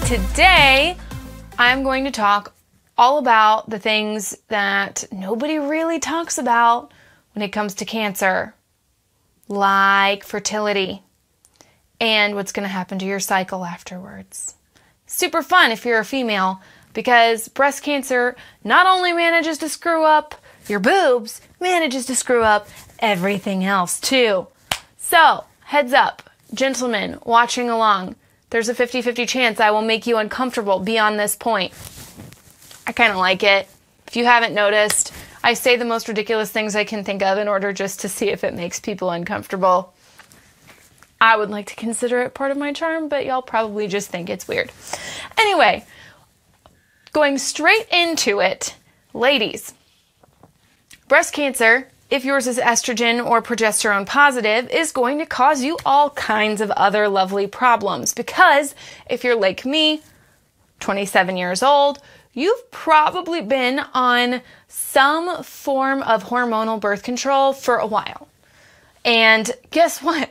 Today, I'm going to talk all about the things that nobody really talks about when it comes to cancer, like fertility and what's going to happen to your cycle afterwards. Super fun if you're a female, because breast cancer not only manages to screw up your boobs, manages to screw up everything else too. So, heads up, gentlemen watching along, there's a 50-50 chance I will make you uncomfortable beyond this point. I kind of like it. If you haven't noticed, I say the most ridiculous things I can think of in order just to see if it makes people uncomfortable. I would like to consider it part of my charm, but y'all probably just think it's weird. Anyway, going straight into it, ladies, breast cancer, if yours is estrogen or progesterone positive, is going to cause you all kinds of other lovely problems, because if you're like me, 27 years old, you've probably been on some form of hormonal birth control for a while. And guess what?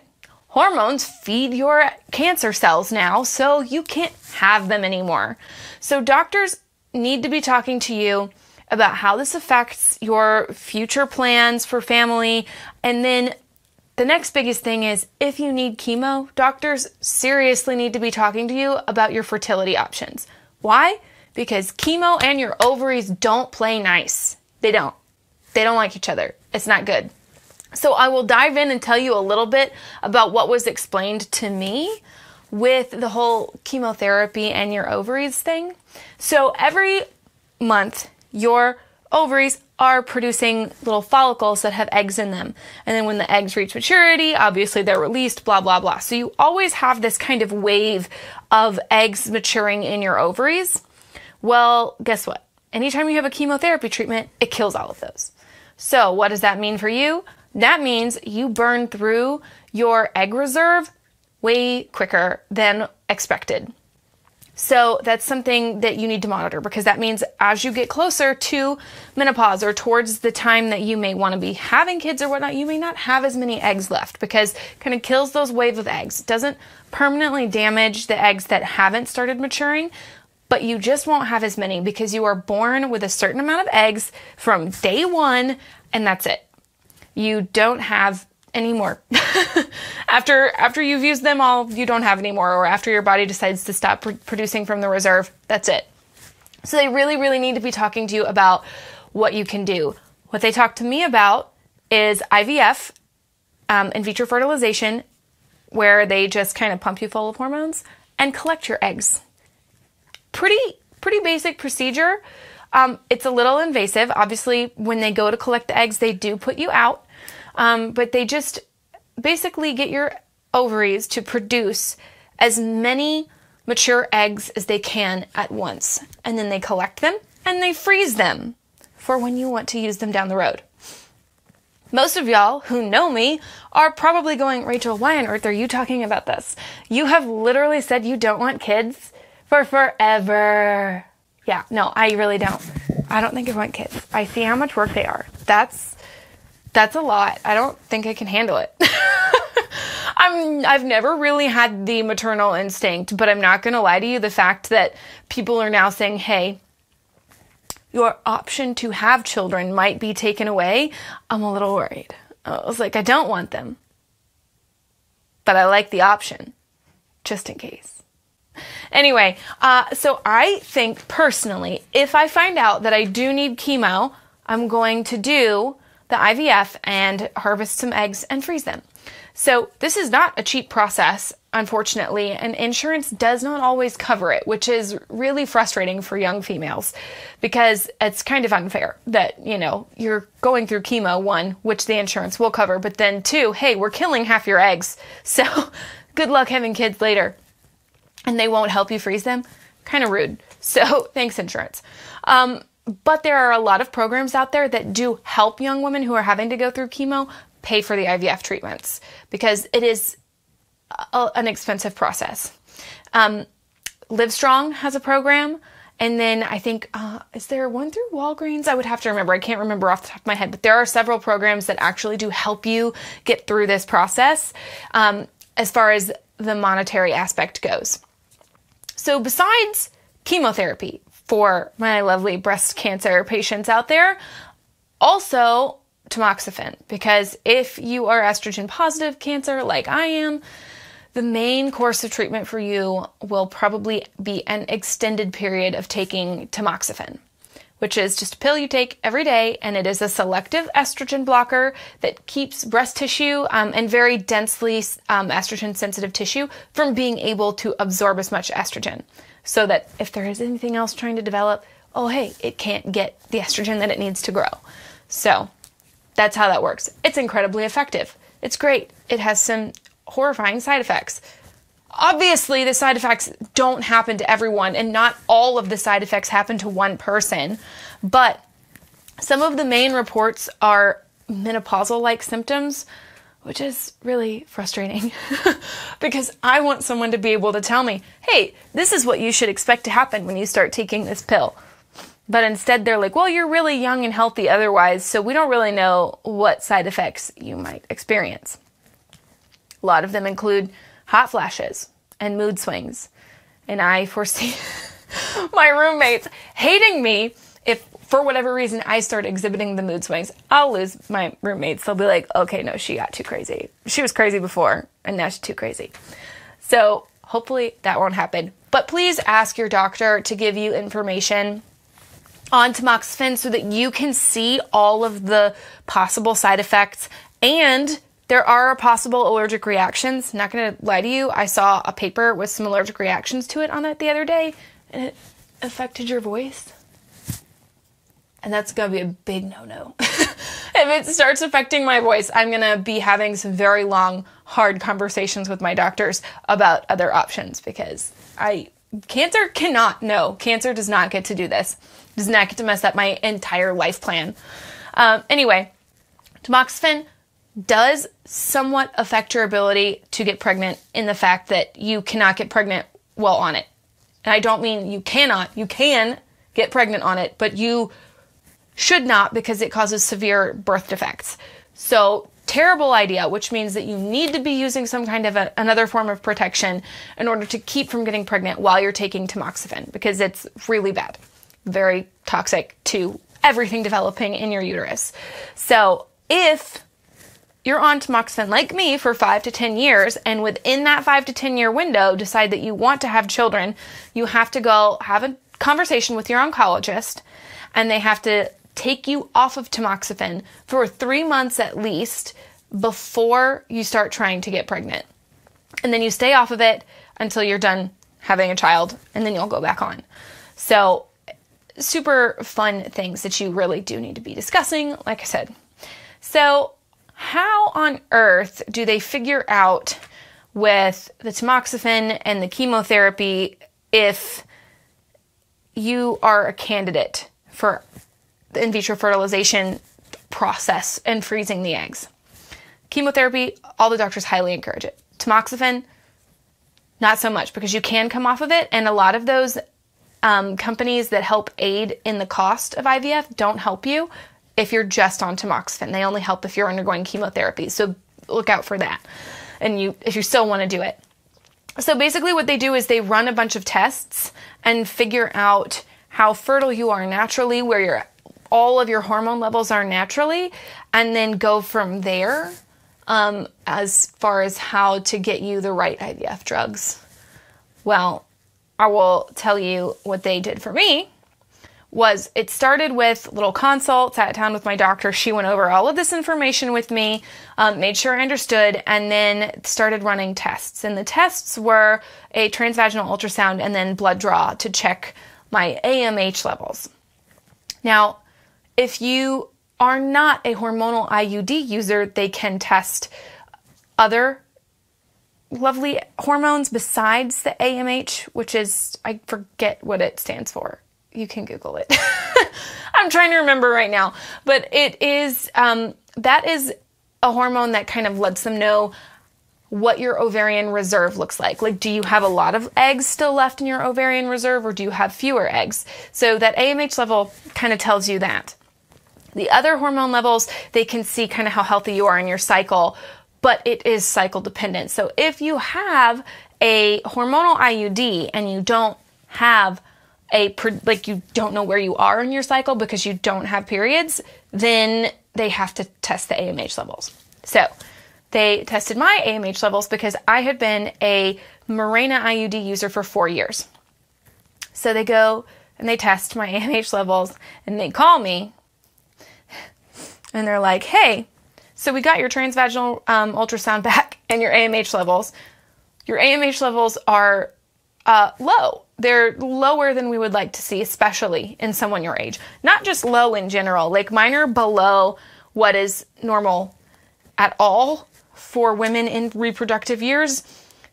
Hormones feed your cancer cells now, so you can't have them anymore. So doctors need to be talking to you about how this affects your future plans for family. And then the next biggest thing is, if you need chemo, doctors seriously need to be talking to you about your fertility options. Why? Because chemo and your ovaries don't play nice. They don't. They don't like each other. It's not good. So I will dive in and tell you a little bit about what was explained to me with the whole chemotherapy and your ovaries thing. So every month, your ovaries are producing little follicles that have eggs in them. And then when the eggs reach maturity, obviously they're released, blah, blah, blah. So you always have this kind of wave of eggs maturing in your ovaries. Well, guess what? Anytime you have a chemotherapy treatment, it kills all of those. So what does that mean for you? That means you burn through your egg reserve way quicker than expected. So that's something that you need to monitor, because that means as you get closer to menopause or towards the time that you may want to be having kids or whatnot, you may not have as many eggs left, because it kind of kills those wave of eggs. It doesn't permanently damage the eggs that haven't started maturing, but you just won't have as many because you are born with a certain amount of eggs from day one, and that's it. You don't have any more. After you've used them all, you don't have any more, or after your body decides to stop producing from the reserve, that's it. So they really, really need to be talking to you about what you can do. What they talk to me about is IVF, in vitro fertilization, where they just kind of pump you full of hormones and collect your eggs. Pretty basic procedure. It's a little invasive. Obviously, when they go to collect the eggs, they do put you out. But they just basically get your ovaries to produce as many mature eggs as they can at once. And then they collect them and they freeze them for when you want to use them down the road. Most of y'all who know me are probably going, Rachel, why on earth are you talking about this? You have literally said you don't want kids for forever. Yeah, no, I really don't. I don't think I want kids. I see how much work they are. That's a lot. I don't think I can handle it. I've never really had the maternal instinct, but I'm not going to lie to you. The fact that people are now saying, hey, your option to have children might be taken away, I'm a little worried. I was like, I don't want them, but I like the option, just in case. Anyway, so I think personally, if I find out that I do need chemo, I'm going to do the IVF and harvest some eggs and freeze them. So this is not a cheap process, unfortunately, and insurance does not always cover it, which is really frustrating for young females, because it's kind of unfair that, you know, you're going through chemo, one, which the insurance will cover, but then two, hey, we're killing half your eggs, so good luck having kids later. And they won't help you freeze them? Kind of rude. So thanks, insurance. But there are a lot of programs out there that do help young women who are having to go through chemo pay for the IVF treatments, because it is an expensive process. Livestrong has a program, and then I think, is there one through Walgreens? I would have to remember. I can't remember off the top of my head, but there are several programs that actually do help you get through this process as far as the monetary aspect goes. So besides chemotherapy for my lovely breast cancer patients out there, also tamoxifen, because if you are estrogen positive cancer like I am, the main course of treatment for you will probably be an extended period of taking tamoxifen, which is just a pill you take every day, and it is a selective estrogen blocker that keeps breast tissue and very densely estrogen-sensitive tissue from being able to absorb as much estrogen, so that if there is anything else trying to develop, oh hey, it can't get the estrogen that it needs to grow. So that's how that works. It's incredibly effective. It's great. It has some horrifying side effects. Obviously, the side effects don't happen to everyone, and not all of the side effects happen to one person, but some of the main reports are menopausal-like symptoms, which is really frustrating because I want someone to be able to tell me, hey, this is what you should expect to happen when you start taking this pill. But instead they're like, well, you're really young and healthy otherwise, so we don't really know what side effects you might experience. A lot of them include hot flashes and mood swings. And I foresee my roommates hating me if, for whatever reason, I start exhibiting the mood swings. I'll lose my roommates. They'll be like, okay, no, she got too crazy. She was crazy before, and now she's too crazy. So hopefully that won't happen. But please ask your doctor to give you information on tamoxifen so that you can see all of the possible side effects, and there are possible allergic reactions. Not going to lie to you, I saw a paper with some allergic reactions to it on it the other day, and it affected your voice. And that's going to be a big no-no. If it starts affecting my voice, I'm going to be having some very long, hard conversations with my doctors about other options, because cancer does not get to do this. Does not get to mess up my entire life plan. Anyway, tamoxifen does somewhat affect your ability to get pregnant in the fact that you cannot get pregnant while on it. And I don't mean you cannot. You can get pregnant on it, but you should not, because it causes severe birth defects. So terrible idea, which means that you need to be using some kind of another form of protection in order to keep from getting pregnant while you're taking tamoxifen, because it's really bad. Very toxic to everything developing in your uterus. So if you're on tamoxifen like me for 5 to 10 years, and within that 5 to 10 year window decide that you want to have children, you have to go have a conversation with your oncologist, and they have to take you off of tamoxifen for 3 months at least before you start trying to get pregnant. And then you stay off of it until you're done having a child, and then you'll go back on. So super fun things that you really do need to be discussing, like I said. So how on earth do they figure out with the tamoxifen and the chemotherapy if you are a candidate for the in vitro fertilization process and freezing the eggs? Chemotherapy, all the doctors highly encourage it. Tamoxifen, not so much, because you can come off of it, and a lot of those companies that help aid in the cost of IVF don't help you if you're just on tamoxifen. They only help if you're undergoing chemotherapy. So look out for that. And if you still want to do it. So basically what they do is they run a bunch of tests and figure out how fertile you are naturally, where all of your hormone levels are naturally, and then go from there as far as how to get you the right IVF drugs. Well, I will tell you what they did for me. Was it started with little consult, sat down with my doctor. She went over all of this information with me, made sure I understood, and then started running tests. And the tests were a transvaginal ultrasound and then blood draw to check my AMH levels. Now, if you are not a hormonal IUD user, they can test other lovely hormones besides the AMH, which is, I forget what it stands for. You can Google it. I'm trying to remember right now, but it is, that is a hormone that kind of lets them know what your ovarian reserve looks like. Like, do you have a lot of eggs still left in your ovarian reserve, or do you have fewer eggs? So that AMH level kind of tells you that. The other hormone levels, they can see kind of how healthy you are in your cycle, but it is cycle dependent. So if you have a hormonal IUD and you don't have like you don't know where you are in your cycle because you don't have periods, then they have to test the AMH levels. So they tested my AMH levels because I had been a Mirena IUD user for 4 years. So they go and they test my AMH levels and they call me and they're like, hey, so we got your transvaginal ultrasound back and your AMH levels. Your AMH levels are low. They're lower than we would like to see, especially in someone your age. Not just low in general, like mine are below what is normal at all for women in reproductive years.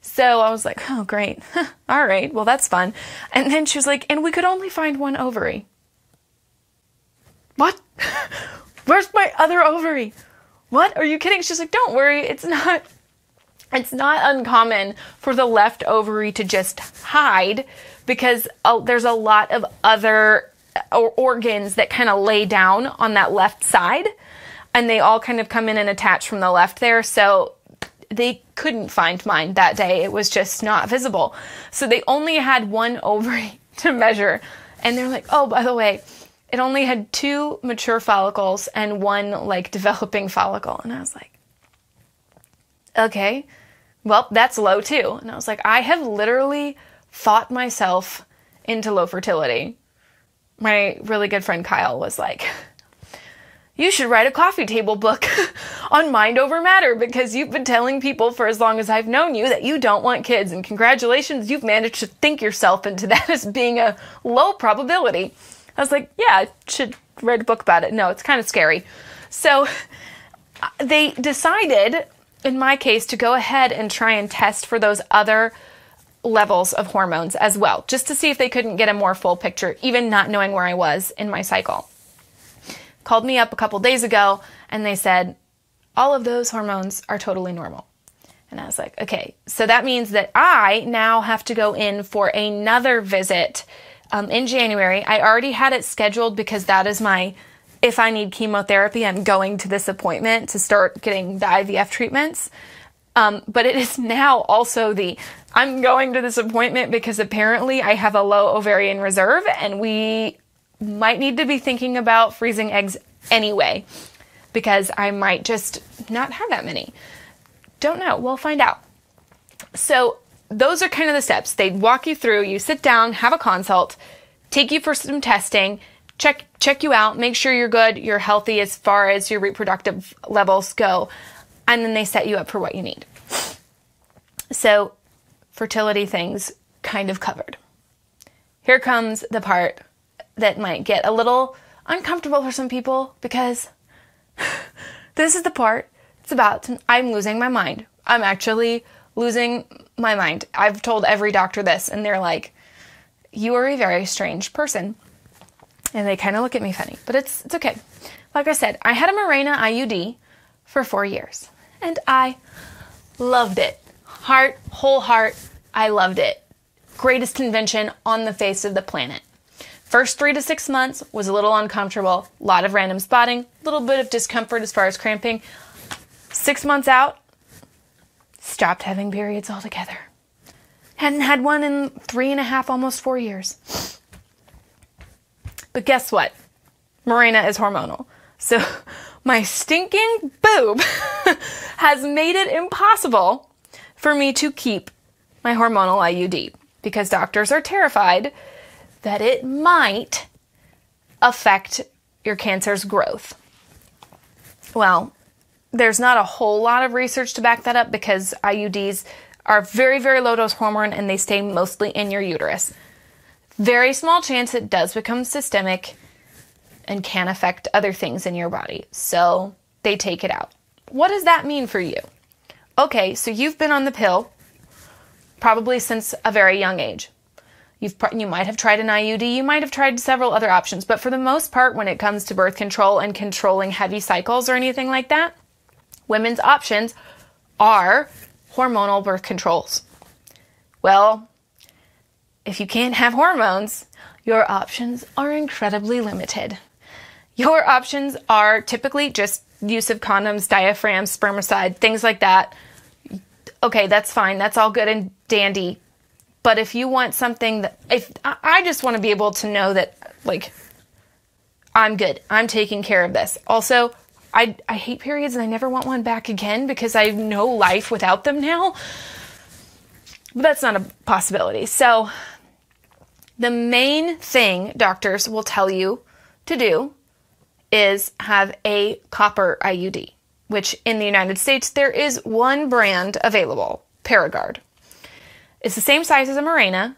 So I was like, oh, great. All right, well, that's fun. And then she was like, and we could only find one ovary. What? Where's my other ovary? What? Are you kidding? She's like, don't worry. It's not uncommon for the left ovary to just hide because there's a lot of other organs that kind of lay down on that left side, and they all kind of come in and attach from the left there. So they couldn't find mine that day. It was just not visible. So they only had one ovary to measure. And they're like, oh, by the way, it only had 2 mature follicles and 1 like developing follicle. And I was like, okay, well, that's low too. And I was like, I have literally fought myself into low fertility. My really good friend Kyle was like, you should write a coffee table book on mind over matter because you've been telling people for as long as I've known you that you don't want kids. And congratulations, you've managed to think yourself into that as being a low probability. I was like, yeah, I should write a book about it. No, it's kind of scary. So they decided, in my case, to go ahead and try and test for those other levels of hormones as well, just to see if they couldn't get a more full picture, even not knowing where I was in my cycle. Called me up a couple days ago and they said, all of those hormones are totally normal. And I was like, okay, so that means that I now have to go in for another visit in January. I already had it scheduled because that is if I need chemotherapy, I'm going to this appointment to start getting the IVF treatments. But it is now also I'm going to this appointment because apparently I have a low ovarian reserve and we might need to be thinking about freezing eggs anyway because I might just not have that many. Don't know. We'll find out. So those are kind of the steps. They walk you through, you sit down, have a consult, take you for some testing, check you out, make sure you're good, you're healthy as far as your reproductive levels go, and then they set you up for what you need. So fertility things kind of covered. Here comes the part that might get a little uncomfortable for some people because this is the part I'm losing my mind. I'm actually losing my mind. I've told every doctor this and they're like, you are a very strange person. And they kind of look at me funny, but it's okay. Like I said, I had a Mirena IUD for 4 years and I loved it. Whole heart, I loved it. Greatest invention on the face of the planet. First 3 to 6 months was a little uncomfortable, a lot of random spotting, a little bit of discomfort as far as cramping. 6 months out, stopped having periods altogether. Hadn't had one in 3.5, almost 4 years. But guess what? Mirena is hormonal. So my stinking boob has made it impossible for me to keep my hormonal IUD because doctors are terrified that it might affect your cancer's growth. Well, there's not a whole lot of research to back that up because IUDs are very, very low dose hormone and they stay mostly in your uterus. Very small chance it does become systemic and can affect other things in your body. So they take it out. What does that mean for you? Okay, so you've been on the pill probably since a very young age. You might have tried an IUD, you might have tried several other options, but for the most part, when it comes to birth control and controlling heavy cycles or anything like that, women's options are hormonal birth controls. Well, if you can't have hormones, your options are incredibly limited. Your options are typically just use of condoms, diaphragms, spermicide, things like that. Okay, that's fine. That's all good and dandy. But if you want something that, if I just want to be able to know that, like, I'm good, I'm taking care of this. Also, I hate periods and I never want one back again because I have no life without them now. But that's not a possibility. So the main thing doctors will tell you to do is have a copper IUD, which in the United States, there is one brand available, Paragard. It's the same size as a Mirena.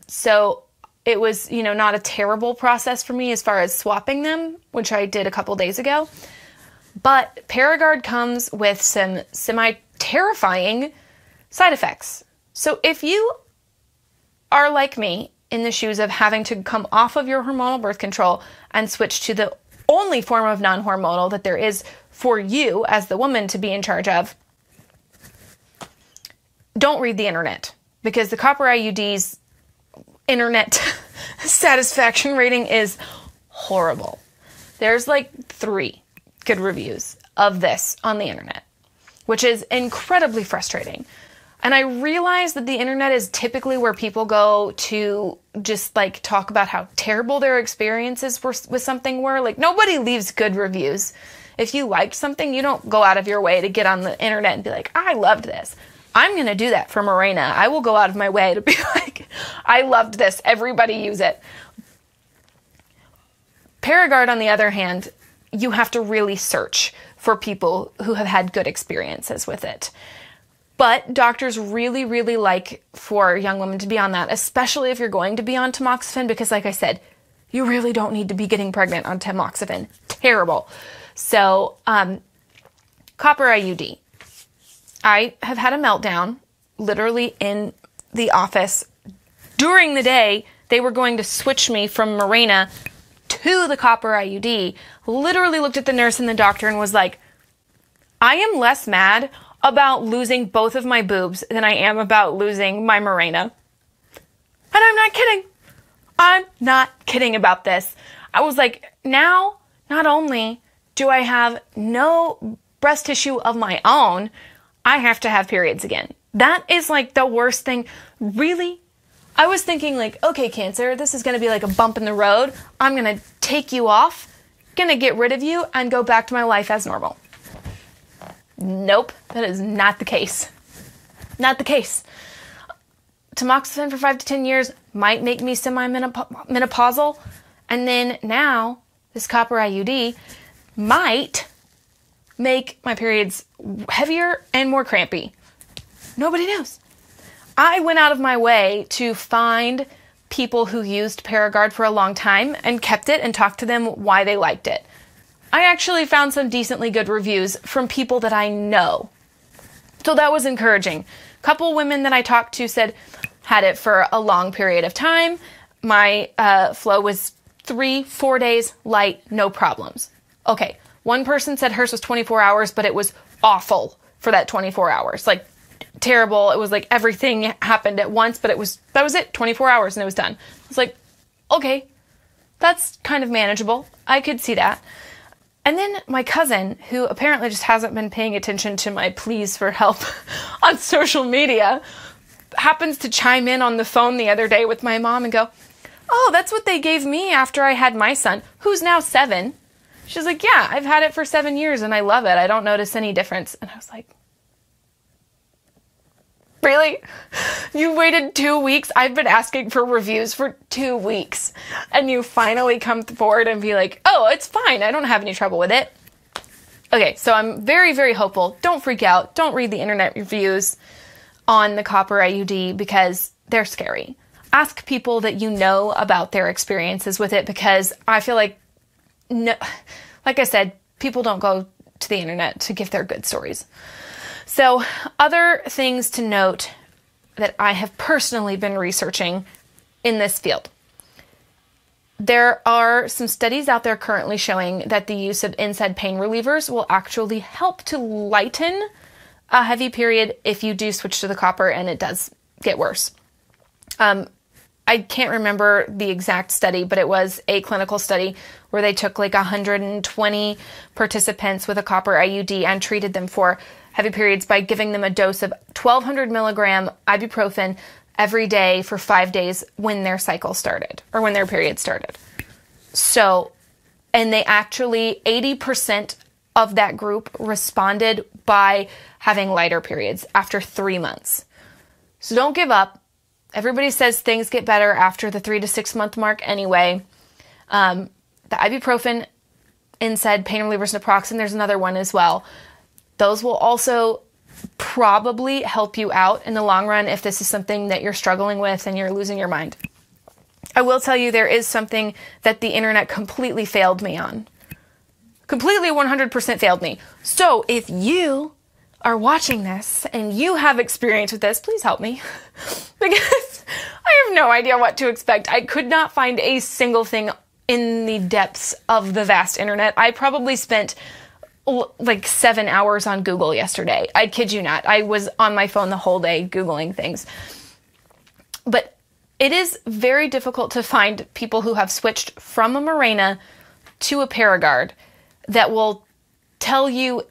So it was, not a terrible process for me as far as swapping them, which I did a couple days ago. But Paragard comes with some semi-terrifying side effects. So if you are like me in the shoes of having to come off of your hormonal birth control and switch to the only form of non-hormonal that there is for you as the woman to be in charge of, don't read the internet, because the copper IUD's internet satisfaction rating is horrible. There's like 3 good reviews of this on the internet, which is incredibly frustrating. And I realize that the internet is typically where people go to just like talk about how terrible their experiences with something were. Like, nobody leaves good reviews. If you liked something, you don't go out of your way to get on the internet and be like, I loved this. I'm going to do that for Mirena. I will go out of my way to be like, I loved this. Everybody use it. Paragard, on the other hand, you have to really search for people who have had good experiences with it. But doctors really, really like for young women to be on that, especially if you're going to be on tamoxifen, because like I said, you really don't need to be getting pregnant on tamoxifen. Terrible. So, copper IUD. I have had a meltdown literally in the office. During the day, they were going to switch me from Mirena to the copper IUD. Literally looked at the nurse and the doctor and was like, I am less mad about losing both of my boobs than I am about losing my Mirena. And I'm not kidding. I'm not kidding about this. I was like, now, not only do I have no breast tissue of my own, I have to have periods again. That is like the worst thing. Really? I was thinking like, okay, Cancer, this is going to be like a bump in the road. I'm going to take you off, going to get rid of you, and go back to my life as normal. Nope, that is not the case. Not the case. Tamoxifen for 5 to 10 years might make me semi-menopausal, and then now this copper IUD might make my periods heavier and more crampy. Nobody knows. I went out of my way to find people who used Paragard for a long time and kept it and talked to them why they liked it. I actually found some decently good reviews from people that I know. So that was encouraging. A couple women that I talked to said, had it for a long period of time. My flow was 3-4 days, light, no problems. Okay, one person said hers was 24 hours, but it was awful for that 24 hours. Like, terrible. It was like everything happened at once, but that was it, 24 hours and it was done. I was like, okay, that's kind of manageable. I could see that. And then my cousin, who apparently just hasn't been paying attention to my pleas for help on social media, happens to chime in on the phone the other day with my mom and go, oh, that's what they gave me after I had my son, who's now 7. She's like, yeah, I've had it for 7 years and I love it. I don't notice any difference. And I was like, really? You waited 2 weeks? I've been asking for reviews for 2 weeks. And you finally come forward and be like, oh, it's fine. I don't have any trouble with it. Okay, so I'm very, very hopeful. Don't freak out. Don't read the internet reviews on the copper IUD because they're scary. Ask people that you know about their experiences with it, because I feel like, no, like I said, people don't go to the internet to give their good stories. So other things to note that I have personally been researching in this field. There are some studies out there currently showing that the use of NSAID pain relievers will actually help to lighten a heavy period if you do switch to the copper and it does get worse. I can't remember the exact study, but it was a clinical study where they took like 120 participants with a copper IUD and treated them for heavy periods by giving them a dose of 1,200 milligram ibuprofen every day for 5 days when their cycle started or when their period started. So, and they actually, 80% of that group responded by having lighter periods after 3 months. So don't give up. Everybody says things get better after the 3 to 6 month mark anyway. The ibuprofen, NSAID, pain relievers, naproxen, there's another one as well. Those will also probably help you out in the long run if this is something that you're struggling with and you're losing your mind. I will tell you there is something that the internet completely failed me on. Completely 100% failed me. So if you are watching this and you have experience with this, please help me. Because I have no idea what to expect. I could not find a single thing in the depths of the vast internet. I probably spent like 7 hours on Google yesterday. I kid you not. I was on my phone the whole day Googling things. But it is very difficult to find people who have switched from a Mirena to a Paragard that will tell you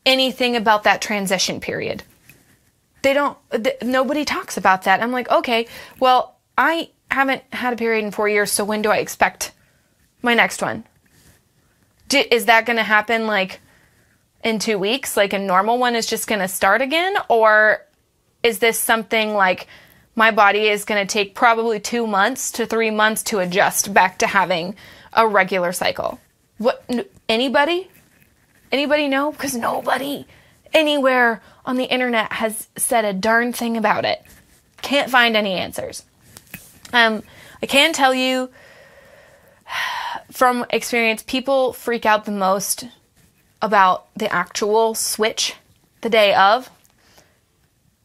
anything about that transition period. Nobody talks about that. I'm like, okay, well, I haven't had a period in 4 years, so when do I expect my next one? Is that going to happen like in 2 weeks? Like a normal one is just going to start again? Or is this something like my body is going to take probably 2 months to 3 months to adjust back to having a regular cycle? What? Anybody? Anybody know? Because nobody anywhere on the internet has said a darn thing about it. Can't find any answers. I can tell you from experience, people freak out the most about the actual switch the day of.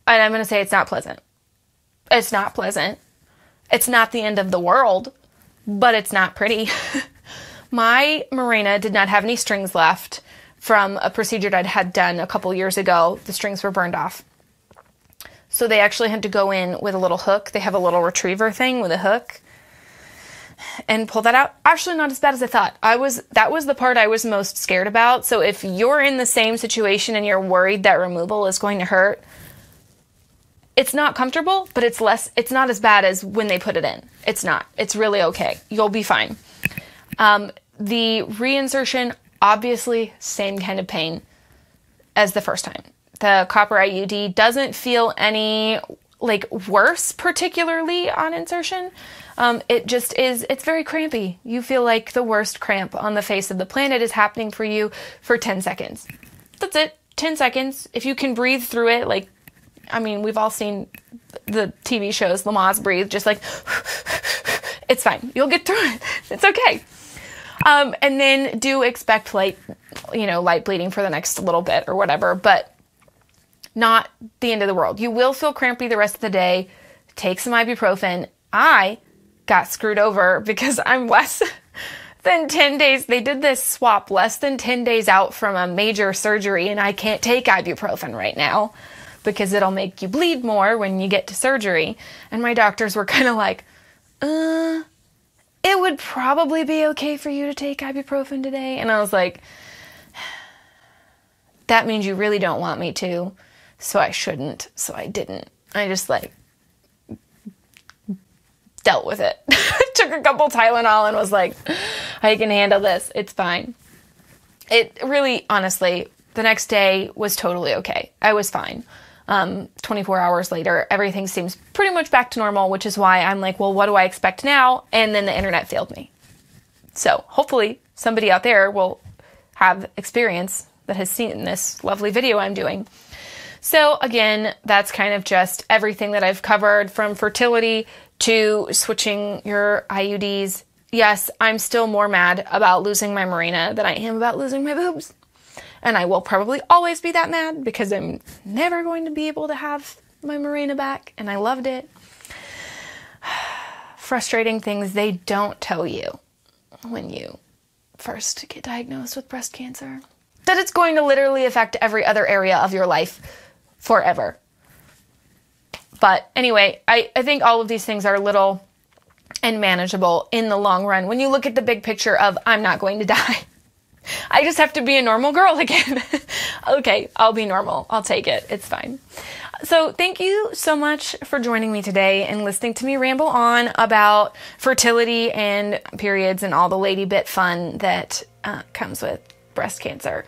And I'm going to say it's not pleasant. It's not pleasant. It's not the end of the world, but it's not pretty. My Mirena did not have any strings left from a procedure that I'd had done a couple years ago. The strings were burned off. So they actually had to go in with a little hook. They have a little retriever thing with a hook and pull that out. Actually, not as bad as I thought. That was the part I was most scared about. So if you're in the same situation and you're worried that removal is going to hurt, it's not comfortable, but it's not as bad as when they put it in. It's not. It's really okay. You'll be fine. The reinsertion, obviously, same kind of pain as the first time. The copper IUD doesn't feel any worse, particularly on insertion. It just is, it's very crampy. You feel like the worst cramp on the face of the planet is happening for you for 10 seconds. That's it. 10 seconds. If you can breathe through it, we've all seen the TV shows, Lamaze breathe, just like, it's fine. You'll get through it. It's okay. And then do expect light bleeding for the next little bit or whatever, but not the end of the world. You will feel crampy the rest of the day. Take some ibuprofen. I got screwed over because I'm less than 10 days. They did this swap less than 10 days out from a major surgery, and I can't take ibuprofen right now because it'll make you bleed more when you get to surgery. And my doctors were kind of like, it would probably be okay for you to take ibuprofen today. And I was like, that means you really don't want me to, so I shouldn't. So I didn't. I just dealt with it. Took a couple Tylenol and was like, I can handle this. It's fine. It really, honestly, the next day was totally okay. I was fine. 24 hours later, everything seems pretty much back to normal, which is why I'm like, well, what do I expect now? And then the internet failed me. So hopefully somebody out there will have experience that has seen this lovely video I'm doing. So again, that's kind of just everything that I've covered, from fertility to switching your IUDs. Yes, I'm still more mad about losing my Mirena than I am about losing my boobs. And I will probably always be that mad because I'm never going to be able to have my Mirena back. And I loved it. Frustrating things they don't tell you when you first get diagnosed with breast cancer. That it's going to literally affect every other area of your life forever. But anyway, I think all of these things are little and manageable in the long run. When you look at the big picture of I'm not going to die. I just have to be a normal girl again. Okay, I'll be normal. I'll take it. It's fine. So thank you so much for joining me today and listening to me ramble on about fertility and periods and all the lady bit fun that comes with breast cancer.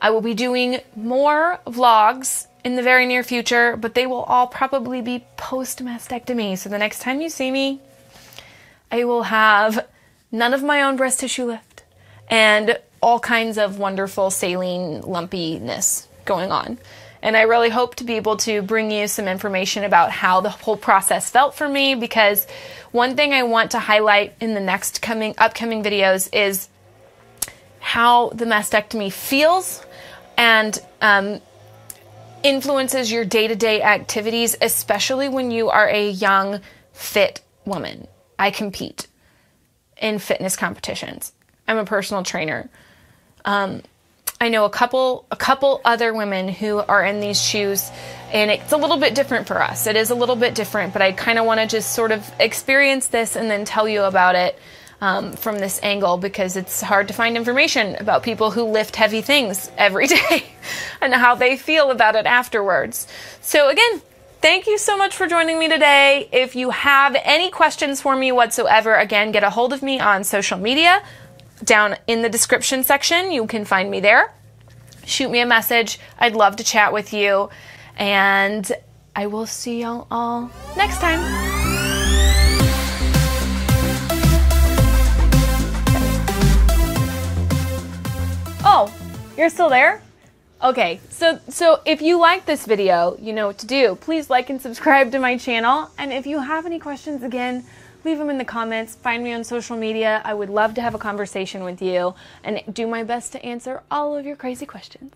I will be doing more vlogs in the very near future, but they will all probably be post-mastectomy. So the next time you see me, I will have none of my own breast tissue left and all kinds of wonderful saline lumpiness going on. And I really hope to be able to bring you some information about how the whole process felt for me, because one thing I want to highlight in the next upcoming videos is how the mastectomy feels and influences your day-to-day activities, especially when you are a young, fit woman. I compete in fitness competitions. I'm a personal trainer. I know a couple other women who are in these shoes, and it's a little bit different for us. It is a little bit different, but I kind of want to just sort of experience this and then tell you about it from this angle, because it's hard to find information about people who lift heavy things every day and how they feel about it afterwards. So again, thank you so much for joining me today. If you have any questions for me whatsoever, again, get a hold of me on social media. Down in the description section, you can find me there. Shoot me a message. I'd love to chat with you. And I will see y'all all next time. Oh, you're still there? Okay, so if you like this video, you know what to do. Please like and subscribe to my channel. And if you have any questions, again, leave them in the comments. Find me on social media. I would love to have a conversation with you and do my best to answer all of your crazy questions.